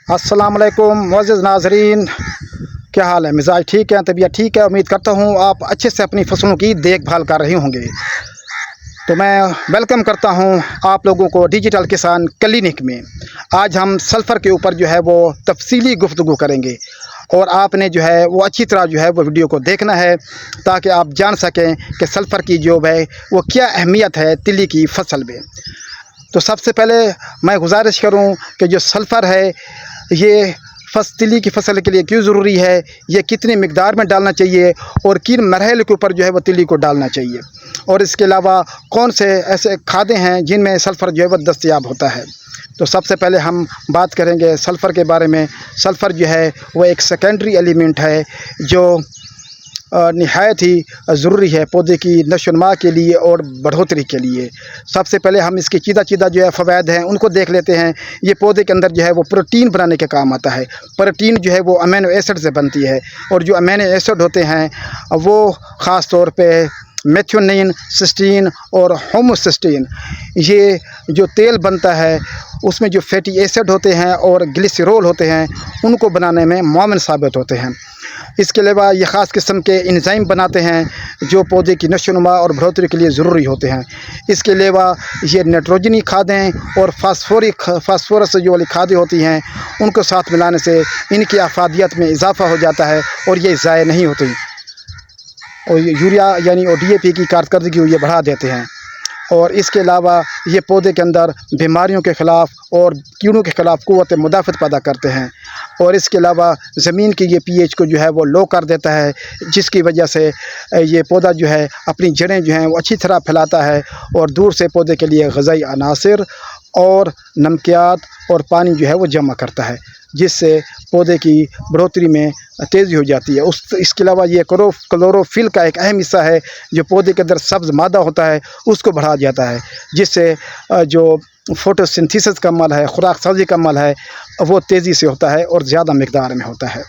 अस्सलाम वालेकुम मुअज़्ज़िज़ नाज़रीन, क्या हाल है? मिज़ाज ठीक है, तबीयत ठीक है। उम्मीद करता हूँ आप अच्छे से अपनी फसलों की देखभाल कर रहे होंगे। तो मैं वेलकम करता हूँ आप लोगों को डिजिटल किसान क्लिनिक में। आज हम सल्फ़र के ऊपर जो है वो तफ़सीली गुफ्तगू करेंगे और आपने जो है वो अच्छी तरह जो है वो वीडियो को देखना है ताकि आप जान सकें कि सल्फ़र की जो है वो क्या अहमियत है तिल्ली की फसल में। तो सबसे पहले मैं गुजारिश करूं कि जो सल्फ़र है ये तिल्ली की फसल के लिए क्यों ज़रूरी है, ये कितनी मिकदार में डालना चाहिए और किन मरहले के ऊपर जो है वो तिल्ली को डालना चाहिए, और इसके अलावा कौन से ऐसे खादें हैं जिनमें सल्फ़र जो है वो दस्तयाब होता है। तो सबसे पहले हम बात करेंगे सल्फ़र के बारे में। सल्फ़र जो है वो एक सेकेंडरी एलिमेंट है जो निहायत ही ज़रूरी है पौधे की नशोनुमा के लिए और बढ़ोतरी के लिए। सबसे पहले हम इसकी चीदा जो है फ़वाइद हैं उनको देख लेते हैं। ये पौधे के अंदर जो है वो प्रोटीन बनाने के काम आता है। प्रोटीन जो है वो अमीनो एसिड से बनती है और जो अमीनो एसिड होते हैं वो ख़ास तौर पे मेथियोनिन, सिस्टीन और होमोसिस्टीन, ये जो तेल बनता है उसमें जो फैटी एसिड होते हैं और ग्लिसरॉल होते हैं उनको बनाने में मुआविन साबित होते हैं। इसके अलावा ये ख़ास किस्म के एंजाइम बनाते हैं जो पौधे की नशोनुमा और बढ़ोतरी के लिए ज़रूरी होते हैं। इसके अलावा ये नाइट्रोजनी खादें और फास्फोरस जो वाली खादें होती हैं उनको साथ मिलाने से इनकी अफादियत में इजाफ़ा हो जाता है और ये ज़ाय नहीं होती, और यूरिया यानी DAP की कारकर्दगी ये बढ़ा देते हैं। और इसके अलावा ये पौधे के अंदर बीमारियों के ख़िलाफ़ और कीड़ों के ख़िलाफ़ क़ुव्वत मुदाफ़त पैदा करते हैं। और इसके अलावा ज़मीन की ये pH को जो है वो लो कर देता है, जिसकी वजह से ये पौधा जो है अपनी जड़ें जो हैं वो अच्छी तरह फैलाता है और दूर से पौधे के लिए ग़िज़ाई अनासर और नमकियात और पानी जो है वो जमा करता है, जिससे पौधे की बढ़ोतरी में तेज़ी हो जाती है। इसके अलावा ये क्लोरोफिल का एक अहम हिस्सा है जो पौधे के अंदर सब्ज़ मादा होता है उसको बढ़ा जाता है, जिससे जो फोटोसिंथेसिस का अमल है, खुराक साजी का अमल है, वो तेज़ी से होता है और ज़्यादा मिकदार में होता है।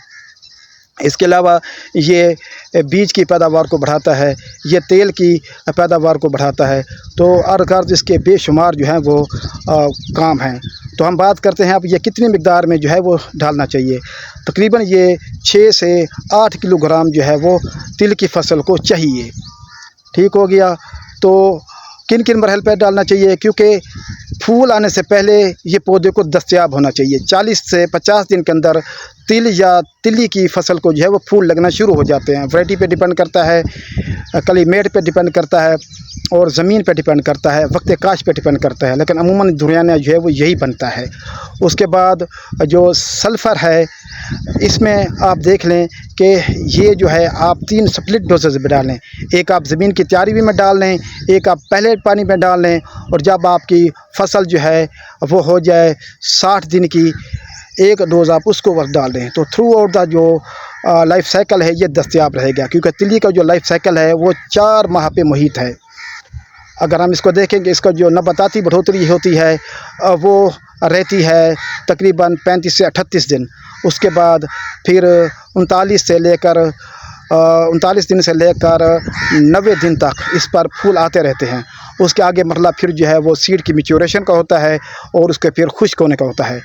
इसके अलावा ये बीज की पैदावार को बढ़ाता है, ये तेल की पैदावार को बढ़ाता है। तो अर्गार्ज इसके बेशुमार जो हैं वो काम हैं। तो हम बात करते हैं अब ये कितनी मिकदार में जो है वो डालना चाहिए। तकरीबन ये 6 से 8 किलोग्राम जो है वो तिल की फसल को चाहिए। ठीक हो गया। तो किन किन मरहल पर डालना चाहिए, क्योंकि फूल आने से पहले ये पौधे को दस्तयाब होना चाहिए। 40 से 50 दिन के अंदर तिल या तिल्ली की फसल को जो है वो फूल लगना शुरू हो जाते हैं। वैरायटी पे डिपेंड करता है, कलीमेट पे डिपेंड करता है और ज़मीन पे डिपेंड करता है, वक्त काश पे डिपेंड करता है, लेकिन अमूमन दुनिया जो है वो यही बनता है। उसके बाद जो सल्फ़र है इसमें आप देख लें कि ये जो है आप 3 स्प्लिट डोजेज़ में डालें। एक आप ज़मीन की तैयारी में डाल लें, एक आप पहले पानी में डाल लें, और जब आपकी फसल जो है वो हो जाए 60 दिन की, एक डोज़ आप उसको वक्त डाल दें। तो थ्रू आउट द जो लाइफ साइकिल है ये दस्तयाब रहेगा, क्योंकि तिल्ली का जो लाइफ साइकिल है वो 4 माह पे मुहित है। अगर हम इसको देखेंगे, इसका जो नबाताती बढ़ोतरी होती है वो रहती है तकरीबन 35 से 38 दिन। उसके बाद फिर 39 दिन से लेकर 90 दिन तक इस पर फूल आते रहते हैं। उसके आगे मरला फिर जो है वो सीड की मैच्योरेशन का होता है और उसके फिर खुश्क होने का होता है।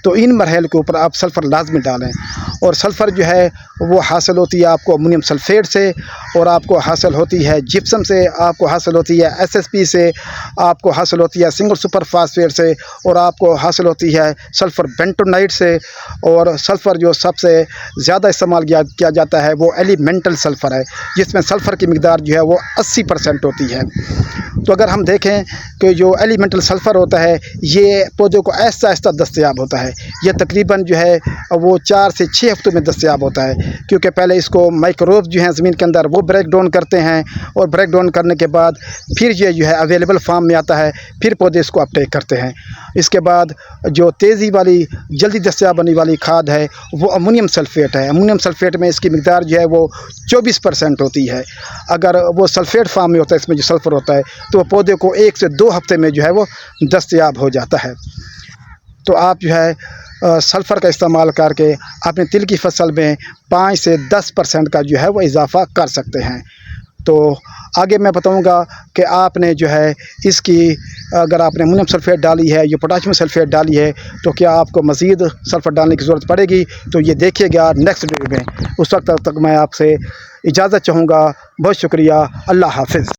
तो इन मरहल के ऊपर आप सल्फ़र लाजमी डालें। और सल्फ़र जो है वो हासिल होती है आपको अमोनियम सल्फेट से, और आपको हासिल होती है जिप्सम से, आपको हासिल होती है SSP से, आपको हासिल होती है सिंगल सुपर फास्फेट से, और आपको हासिल होती है सल्फ़र बेंटोनाइट से। और सल्फ़र जो सबसे ज़्यादा इस्तेमाल किया जाता है वो एलिमेंटल सल्फ़र है, जिसमें सल्फ़र की मिकदार जो है वो 80% होती है। तो अगर हम देखें कि जो एलिमेंटल सल्फ़र होता है ये पौधों को आहिस्ता आहिस्ता दस्तयाब होता है। ये तकरीबन जो है वो 4 से 6 हफ्तों में दस्तयाब होता है, क्योंकि पहले इसको माइक्रोब्स जो हैं ज़मीन के अंदर वो ब्रेक डाउन करते हैं, और ब्रेक डाउन करने के बाद फिर ये जो है अवेलेबल फार्म में आता है, फिर पौधे इसको अपटेक करते हैं। इसके बाद जो तेज़ी वाली जल्दी दस्तयाब होने वाली खाद है वो अमोनियम सल्फेट है। अमोनियम सल्फेट में इसकी मिकदार जो है वो 24% होती है। अगर वो सल्फेट फार्म में होता है, इसमें जो सल्फ़र होता है, तो पौधे को 1 से 2 हफ्ते में जो है वो दस्तयाब हो जाता है। तो आप जो है सल्फ़र का इस्तेमाल करके अपने तिल की फसल में 5 से 10% का जो है वो इजाफ़ा कर सकते हैं। तो आगे मैं बताऊंगा कि आपने जो है इसकी अगर आपने अमोनियम सल्फेट डाली है या पोटाशियम सल्फेट डाली है तो क्या आपको मज़ीद सल्फर डालने की ज़रूरत पड़ेगी। तो ये देखिएगा नेक्स्ट वीडियो में। उस वक्त तक मैं आपसे इजाज़त चाहूँगा। बहुत शुक्रिया। अल्लाह हाफ़िज़।